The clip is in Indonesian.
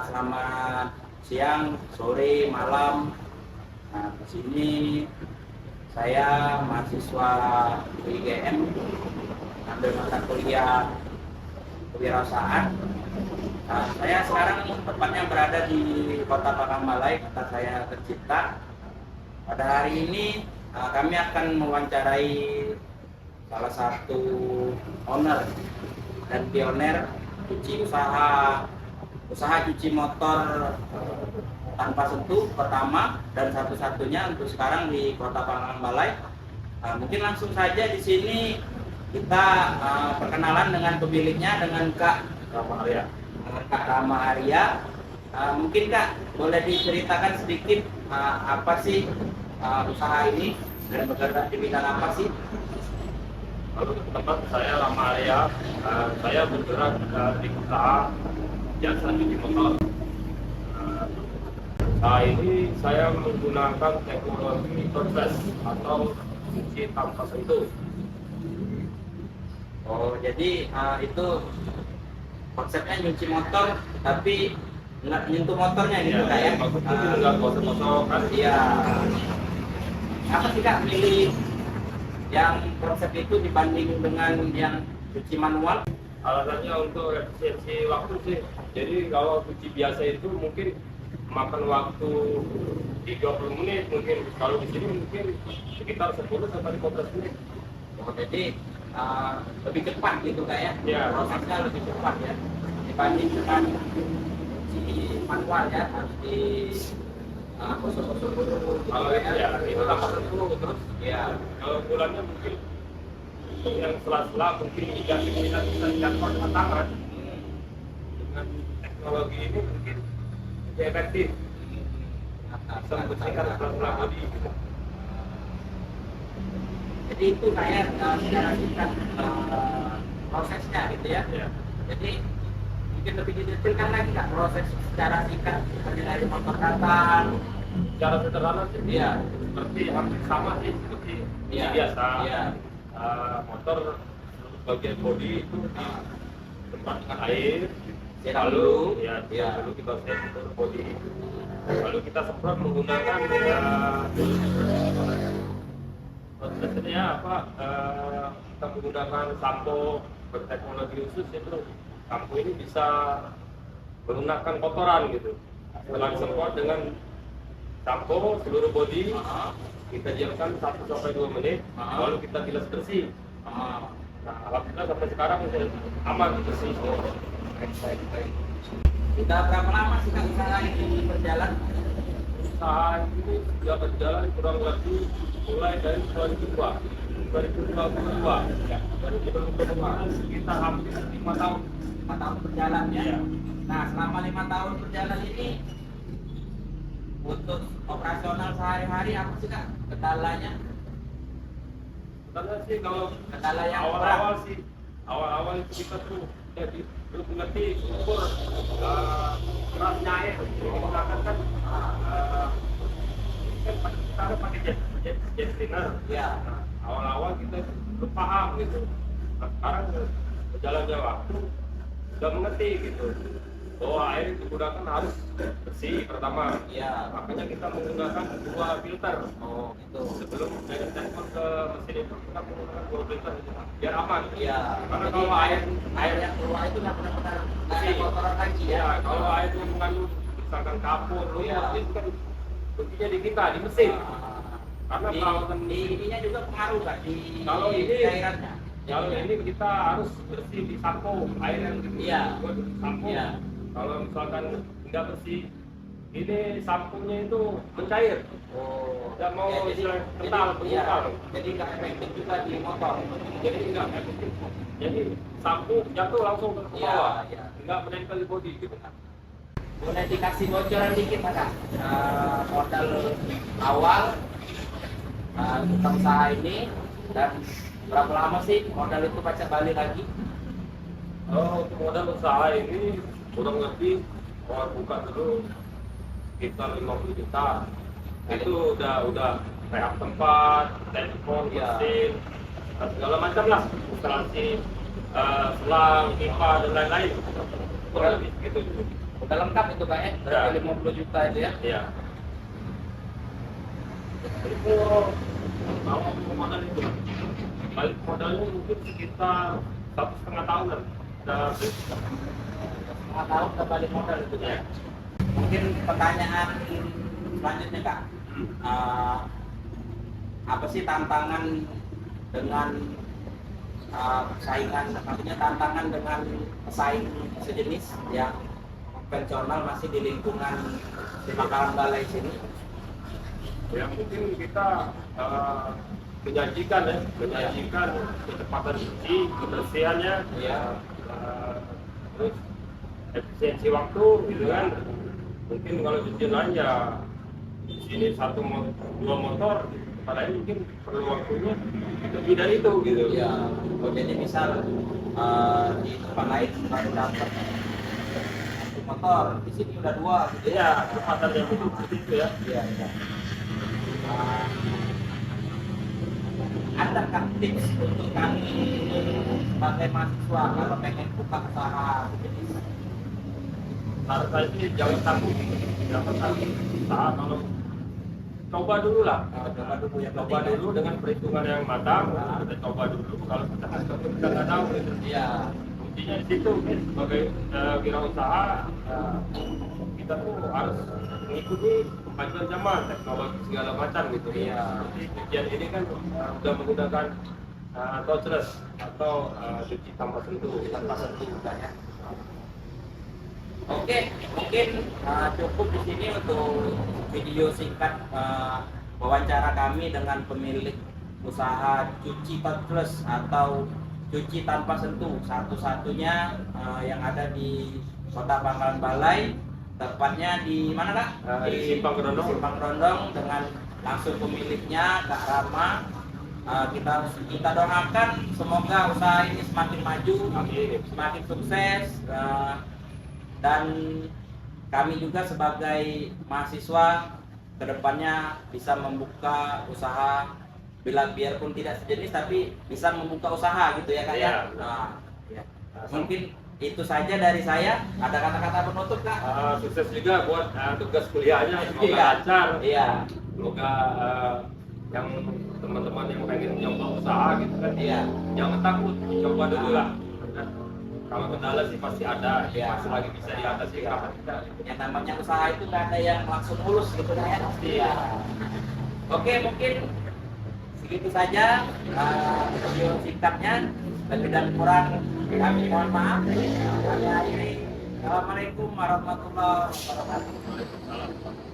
selamat siang, sore, malam. Nah, di sini saya mahasiswa UIGM, ambil mata kuliah kewirausahaan. Nah, saya sekarang tepatnya berada di Kota Pakangbalai, kota saya tercipta. Pada hari ini kami akan mewawancarai salah satu owner dan pioner usaha cuci motor tanpa sentuh pertama dan satu-satunya untuk sekarang di Kota Pakangbalai. Mungkin langsung saja di sini kita perkenalan dengan pemiliknya, dengan Kak Rama Arya. Mungkin Kak boleh diceritakan sedikit apa sih usaha ini dan bergerak di bidang apa sih? Halo teman-teman, saya Rama Arya. Saya bergerak di usaha jasa cuci motor. Saat ini saya menggunakan teknologi proses atau cuci tanpa sentuh. Oh, jadi itu konsepnya nyuci motor tapi nggak nyentuh motornya gitu Kak ya? Maksudnya nggak gosok-gosok kan? Iya. Apa sih Kak pilih yang konsep itu dibanding dengan yang cuci manual? Alasannya untuk efisiensi waktu sih. Jadi kalau cuci biasa itu mungkin makan waktu 30 menit mungkin. Kalau di sini mungkin sekitar 10 sampai 15 menit. Oh, jadi lebih cepat gitu Kak ya? Ya. Prosesnya lebih cepat ya dibanding dengan cuci manual ya, harus di gosok-gosok dulu. Kalau ya itu tanpa sentuh terus Ya. kalau bulannya mungkin yang sela-sela mungkin 3 kita bisa jangkau dengan tangan. Dengan teknologi ini mungkin lebih efektif, bisa membersihkan sela-sela bodi gitu. Jadi itu kayak secara singkat prosesnya gitu ya. Ya. Jadi mungkin lebih didetailkan lagi Kak, proses secara singkat seperti dari motor datang. Cara sederhana sih Iya. seperti hampir sama sih seperti Iya. biasa. Iya. Motor bagian bodi itu ditempatkan air, Siram lalu dulu. ya Iya. lalu kita setor bodi, lalu kita semprot menggunakan prosesnya apa? Kita menggunakan sampo berteknologi khusus itu. Sampo ini bisa menggunakan kotoran gitu. Setelah disemprot dengan sampo seluruh bodi, kita diamkan 1-2 menit, lalu kita bilas bersih. Nah, alhamdulillah sampai sekarang masih aman bersih. Baik. Sudah berapa lama sih Kak usaha ini berjalan? Usaha ini sudah berjalan kurang lebih mulai dari 2002. Ya, 2022 sekitar hampir 5 tahun. 5 tahun berjalan ya. Ya. Nah, selama 5 tahun berjalan ini untuk operasional sehari-hari apa sih Kak kendalanya? Karena sih kalau Kendala yang awal-awal itu kita tuh jadi belum mengerti ukur kerasnya air. Jadi menggunakan kan kita harus pakai jet cleaner. Ya. Nah, awal-awal kita belum paham gitu. Nah, sekarang berjalannya waktu sudah mengerti gitu bahwa air yang digunakan harus bersih pertama. Iya. Makanya kita menggunakan 2 filter. Oh, gitu. Sebelum dari telepon ke mesin itu kita menggunakan 2 filter biar aman. Iya. Karena Jadi kalau air yang keluar itu nggak benar-benar nggak ada kotoran lagi ya. ya kalau air itu mengandung misalkan kapur, Iya. itu kan buktinya di kita di mesin. Karena di, perawatan di ininya juga pengaruh Kak di Kalau ini cairannya. kalau ini kita harus bersih di sampo air yang Iya. dibuat di sampo. Iya. Kalau misalkan nggak bersih, ini samponya itu mencair. Oh, Nggak mau ya, istilah kental, iya, berbuka. jadi nggak efektif juga di motor. Jadi nggak efektif. Jadi sampo jatuh langsung ke Iya, bawah, iya. nggak menempel di bodi gitu. Boleh dikasih bocoran dikit Kak, modal awal untuk usaha ini dan berapa lama sih modal itu pacak balik lagi? Untuk modal usaha ini kurang lebih awal buka dulu sekitar 50 juta. Itu udah rehab tempat, telepon, Iya. mesin, segala macam lah, instalasi selang, pipa dan lain-lain. Kurang lebih gitu. Udah lengkap itu Kak ya? Ya. 50 juta itu ya? Iya. Itu kalau modal itu balik modalnya mungkin sekitar 1,5 tahunan. Udah Setengah tahun udah balik modal itu ya? Mungkin pertanyaan selanjutnya Kak. Apa sih tantangan dengan saingan, maksudnya tantangan dengan pesaing sejenis yang konvensional masih di lingkungan di Pangkalan Balai sini? ya mungkin kita menjanjikan kecepatan cuci, kebersihannya, Iya. terus efisiensi waktu gitu kan. Mungkin kalau cucian lain ya di sini dua motor, tempat lain mungkin perlu waktunya lebih dari itu gitu. Ya, oh, jadi misal di tempat lain baru dapat satu motor, di sini udah 2 gitu Iya, kecepatan yang itu seperti itu ya. Iya, iya. Adakah tips untuk kami sebagai mahasiswa kalau pengen buka usaha sejenis? Saran saya sih jangan takut usaha, kalau coba dulu lah. Coba dulu ya, Coba dulu dengan perhitungan yang matang. Kita coba dulu, kalau kita nggak tahu gitu. Iya. Kuncinya di situ kan, sebagai wirausaha kita tuh harus mengikuti kemajuan zaman, teknologi segala macam gitu. Iya. Seperti cucian ini kan sudah menggunakan touchless atau cuci tanpa sentuh. Ya. Oke, mungkin cukup di sini untuk video singkat wawancara kami dengan pemilik usaha cuci touchless atau cuci tanpa sentuh, satu-satunya yang ada di Kota Pangkalan Balai, tepatnya di mana Kak? Di Simpang Kerondong. Simpang Kerondong, dengan langsung pemiliknya Kak Rama. Kita doakan semoga usaha ini semakin maju, Amin. semakin sukses, dan kami juga sebagai mahasiswa kedepannya bisa membuka usaha, biarpun tidak sejenis tapi bisa membuka usaha gitu ya Kak ya. Iya. Nah, ya. Mungkin itu saja dari saya. Ada kata-kata penutup Kak? Sukses juga buat tugas kuliahnya, semoga Iya. lancar. Iya. Semoga yang teman-teman yang pengen nyoba usaha gitu kan, Iya. jangan takut, coba dulu lah. Kalau kendala sih pasti ada, Iya. masih lagi bisa diatasi, kenapa tidak? Yang namanya usaha itu nggak ada yang langsung mulus gitu kan ya. Iya. Oke, mungkin segitu saja video singkatnya. Lebih dan kurang kami mohon maaf. Kami akhiri. Assalamualaikum warahmatullahi wabarakatuh.